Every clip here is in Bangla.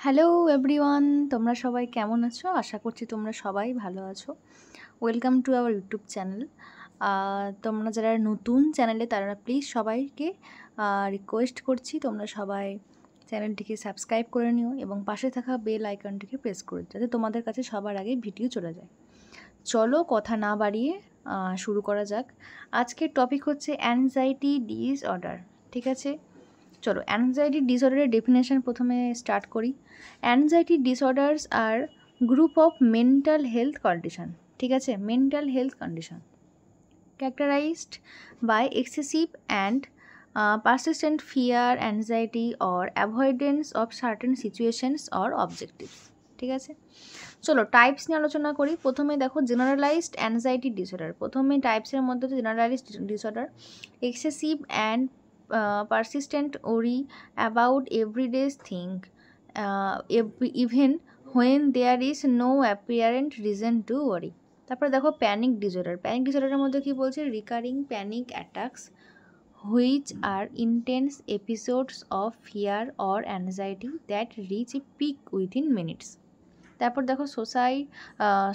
হ্যালো এভরিওয়ান, তোমরা সবাই কেমন আছো? আশা করছি তোমরা সবাই ভালো আছো। Welcome to our YouTube channel. তোমরা যারা নতুন চ্যানেলে তারা প্লিজ সবাইকে রিকোয়েস্ট করছি তোমরা সবাই চ্যানেলটিকে সাবস্ক্রাইব করে নিও এবং পাশে থাকা বেল আইকনটিকে প্রেস করে দিও যাতে তোমাদের কাছে সবার আগে ভিডিও চলে যায়। চলো কথা না বাড়িয়ে শুরু করা যাক। আজকের টপিক হচ্ছে অ্যাংজাইটি ডিসঅর্ডার। ঠিক আছে, চলো অ্যাংজাইটি ডিসঅর্ডারের ডেফিনেশন প্রথমে স্টার্ট করি। Anxiety disorders are group of mental health condition. ঠিক আছে, mental health condition characterized by excessive and persistent fear, anxiety or avoidance of certain situations or objectives. ঠিক আছে, চলো টাইপস নিয়ে আলোচনা করি। প্রথমে দেখো জেনারেলাইজড অ্যাংজাইটি ডিসঅর্ডার। প্রথমে টাইপসের মধ্যে generalised disorder, excessive and persistent worry about everyday thing, even when there is no apparent reason to worry. তারপরে দেখো প্যানিক ডিসঅর্ডার। প্যানিক ডিসঅর্ডারের মধ্যে কি বলছে? Recurring panic attacks which are intense episodes of fear or anxiety that reach a peak within minutes. তারপর দেখো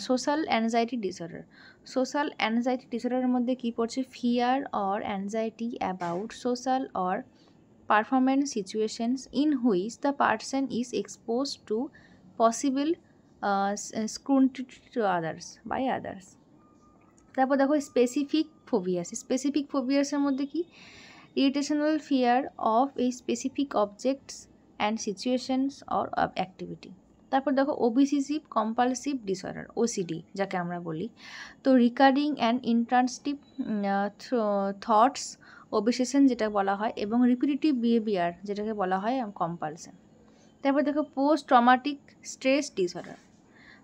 social anxiety disorder. Social anxiety ডিসঅর্ডারের মধ্যে কী পড়ছে? Fear or anxiety about social or performance situations in which the person is expose to possible scrutiny to others by others. তারপর দেখো স্পেসিফিক ফোবিয়াস। স্পেসিফিক ফোবিয়াসের মধ্যে কি? ইরিটেশনাল ফিয়ার অফ এই specific objects and situations or activity. তারপর দেখো ওবিসিভ কম্পালসিভ ডিসঅর্ডার, ওসিডি যাকে আমরা বলি। তো রিকারিং অ্যান্ড ইন্টারেস্টিভ থটস, ওবিসেশন যেটা বলা হয়, এবং রিপিটেটিভ বিহেভিয়ার যেটাকে বলা হয় কম্পালশন। তারপর দেখো পোস্ট ট্রমাটিক স্ট্রেস ডিসঅর্ডার,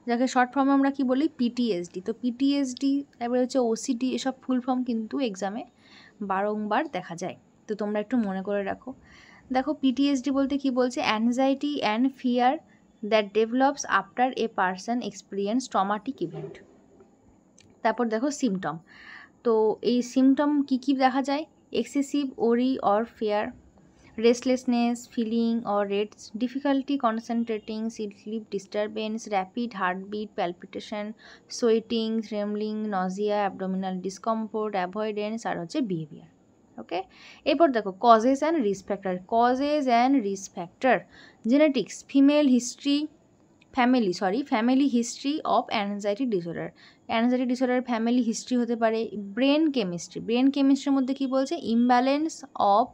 যাকে শর্ট ফর্মে আমরা কি বলি? পিটিএসডি। তো পিটিএসডি, তারপরে হচ্ছে ওসিডি, এসব ফুল ফর্ম কিন্তু এক্সামে বারংবার দেখা যায়, তো তোমরা একটু মনে করে রাখো। দেখো পিটিএসডি বলতে কি বলছে? Anxiety and fear that develops after a person experience traumatic event. তারপর দেখো সিমটম। তো এই সিমটম কী কী দেখা যায়? এক্সেসিভ ওরি or fear, restlessness feeling or rates, difficulty concentrating, sleep disturbance, rapid heartbeat, palpitation, sweating, trembling, nausea, abdominal discomfort, avoidance আর হচ্ছে behavior. ওকে, এরপর দেখো causes and risk factor. Causes and risk factor, genetics, family history of anxiety disorder. Anxiety disorder family history হতে পারে। ব্রেন কেমিস্ট্রির মধ্যে কি বলছে? Imbalance of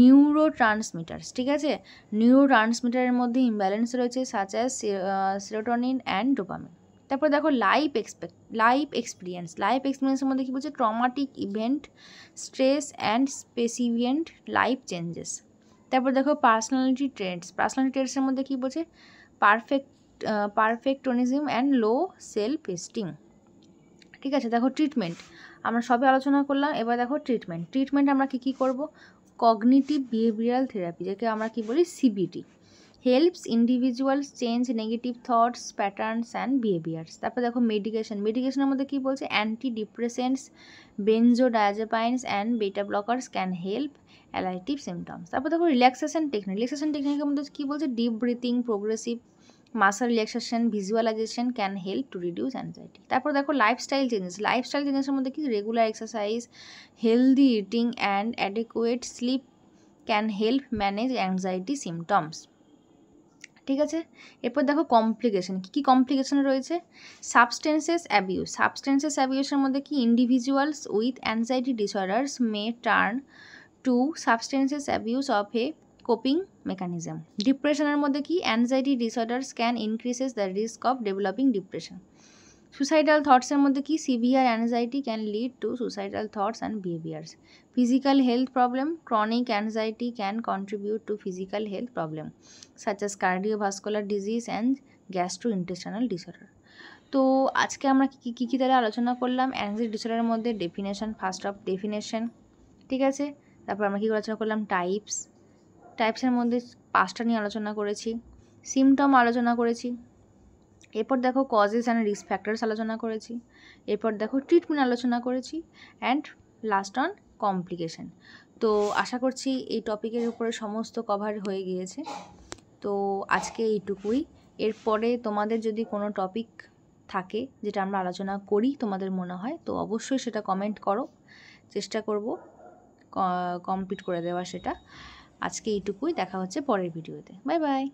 neurotransmitters. ঠিক আছে, নিউরো ট্রান্সমিটারের মধ্যে ইমব্যালেন্স রয়েছে such as serotonin and dopamine. তারপর দেখো লাইফ এক্সপিরিয়েন্সের মধ্যে কী বলছে? Traumatic event, stress and significant life changes. তারপর দেখো পার্সোনালিটি ট্রেটসের মধ্যে কী বলছে? পারফেক্টনিজম অ্যান্ড লো সেলফ এস্টিম। ঠিক আছে, দেখো ট্রিটমেন্ট আমরা সবে আলোচনা করলাম। এবার দেখো ট্রিটমেন্ট আমরা কী করব? কগনিটিভ বিহেভিয়ারাল থেরাপি, যাকে আমরা কি বলি? CBT, helps individuals change negative thoughts, patterns and behaviours. তারপর দেখো মেডিকেশনের মধ্যে কী বলছে? Antidepressants, benzodiazepines and beta blockers can help alleviate symptoms. তারপর দেখো রিল্যাক্সেশন টেকনিকের মধ্যে কী বলছে? Deep breathing, progressive muscle relaxation, visualisation can help to reduce anxiety. তারপর দেখো লাইফস্টাইল চেঞ্জেসের মধ্যে কি? Regular exercise, healthy eating and adequate sleep can help manage anxiety symptoms. ঠিক আছে, এরপর দেখো কমপ্লিকেশন। কী কমপ্লিকেশন রয়েছে? সাবস্টেন্সেস অ্যাবিউসের মধ্যে কি? Individuals with anxiety disorders may turn to substances abuse of a coping mechanism. ডিপ্রেশনের মধ্যে কি? Anxiety disorders can increases the risk of developing depression. Suicidal থটসের মধ্যে কি? Severe anxiety can lead to suicidal thoughts and behaviours. Physical health problem, chronic anxiety can contribute to physical health problem such as cardiovascular disease and gastrointestinal disorder. তো আজকে আমরা কী তাহলে আলোচনা করলাম? অ্যাংজাইটি ডিসঅর্ডারের মধ্যে ডেফিনেশন, ফার্স্ট অফ ডেফিনেশন। ঠিক আছে, তারপর আমরা কী আলোচনা করলাম? টাইপসের মধ্যে 5টা নিয়ে আলোচনা করেছি। সিমটম আলোচনা করেছি। এরপর দেখো কজেস অ্যান্ড রিস্ক ফ্যাক্টরস আলোচনা করেছি। এরপর দেখো ট্রিটমেন্ট আলোচনা করেছি অ্যান্ড লাস্ট অন কমপ্লিকেশন। তো আশা করছি এই টপিকের উপরে সমস্ত কভার হয়ে গিয়েছে। তো আজকে এইটুকুই। এরপরে তোমাদের যদি কোনো টপিক থাকে যেটা আমরা আলোচনা করি তোমাদের মনে হয়, তো অবশ্যই সেটা কমেন্ট করো, চেষ্টা করব কমপ্লিট করে দেওয়া সেটা। আজকে এইটুকুই, দেখা হচ্ছে পরের ভিডিওতে। Bye bye.